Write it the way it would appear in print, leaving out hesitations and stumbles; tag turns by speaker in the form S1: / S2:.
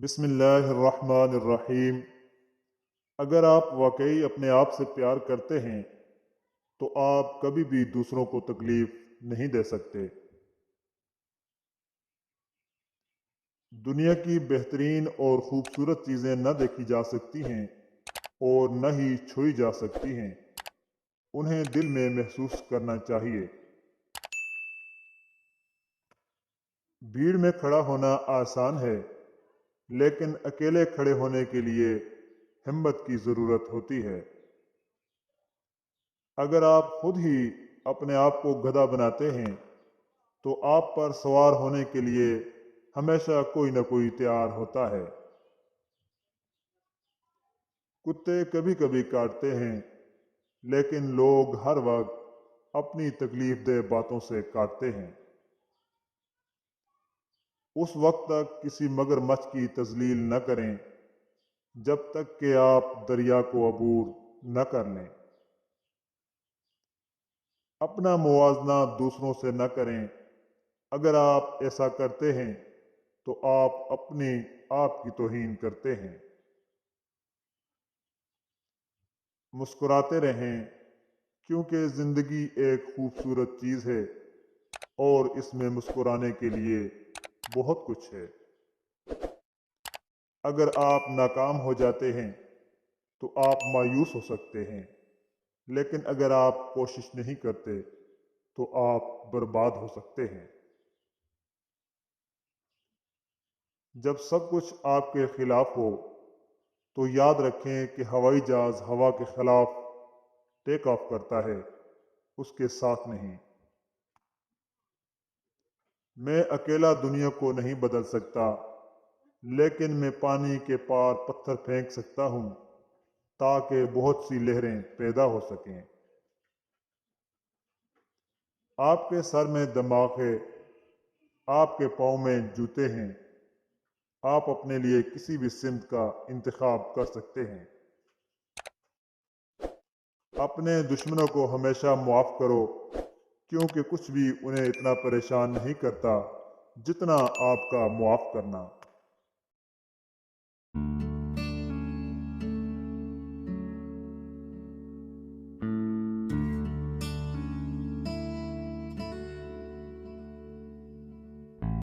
S1: بسم اللہ الرحمن الرحیم۔ اگر آپ واقعی اپنے آپ سے پیار کرتے ہیں تو آپ کبھی بھی دوسروں کو تکلیف نہیں دے سکتے۔ دنیا کی بہترین اور خوبصورت چیزیں نہ دیکھی جا سکتی ہیں اور نہ ہی چھوئی جا سکتی ہیں، انہیں دل میں محسوس کرنا چاہیے۔ بھیڑ میں کھڑا ہونا آسان ہے، لیکن اکیلے کھڑے ہونے کے لیے ہمت کی ضرورت ہوتی ہے۔ اگر آپ خود ہی اپنے آپ کو گدھا بناتے ہیں تو آپ پر سوار ہونے کے لیے ہمیشہ کوئی نہ کوئی تیار ہوتا ہے۔ کتے کبھی کبھی کاٹتے ہیں، لیکن لوگ ہر وقت اپنی تکلیف دہ باتوں سے کاٹتے ہیں۔ اس وقت تک کسی مگرمچھ کی تذلیل نہ کریں جب تک کہ آپ دریا کو عبور نہ کر لیں۔ اپنا موازنہ دوسروں سے نہ کریں، اگر آپ ایسا کرتے ہیں تو آپ اپنے آپ کی توہین کرتے ہیں۔ مسکراتے رہیں، کیونکہ زندگی ایک خوبصورت چیز ہے اور اس میں مسکرانے کے لیے بہت کچھ ہے۔ اگر آپ ناکام ہو جاتے ہیں تو آپ مایوس ہو سکتے ہیں، لیکن اگر آپ کوشش نہیں کرتے تو آپ برباد ہو سکتے ہیں۔ جب سب کچھ آپ کے خلاف ہو تو یاد رکھیں کہ ہوائی جہاز ہوا کے خلاف ٹیک آف کرتا ہے، اس کے ساتھ نہیں۔ میں اکیلا دنیا کو نہیں بدل سکتا، لیکن میں پانی کے پار پتھر پھینک سکتا ہوں تاکہ بہت سی لہریں پیدا ہو سکیں۔ آپ کے سر میں دماغ ہے، آپ کے پاؤں میں جوتے ہیں، آپ اپنے لیے کسی بھی سمت کا انتخاب کر سکتے ہیں۔ اپنے دشمنوں کو ہمیشہ معاف کرو، کیونکہ کچھ بھی انہیں اتنا پریشان نہیں کرتا جتنا آپ کا معاف کرنا۔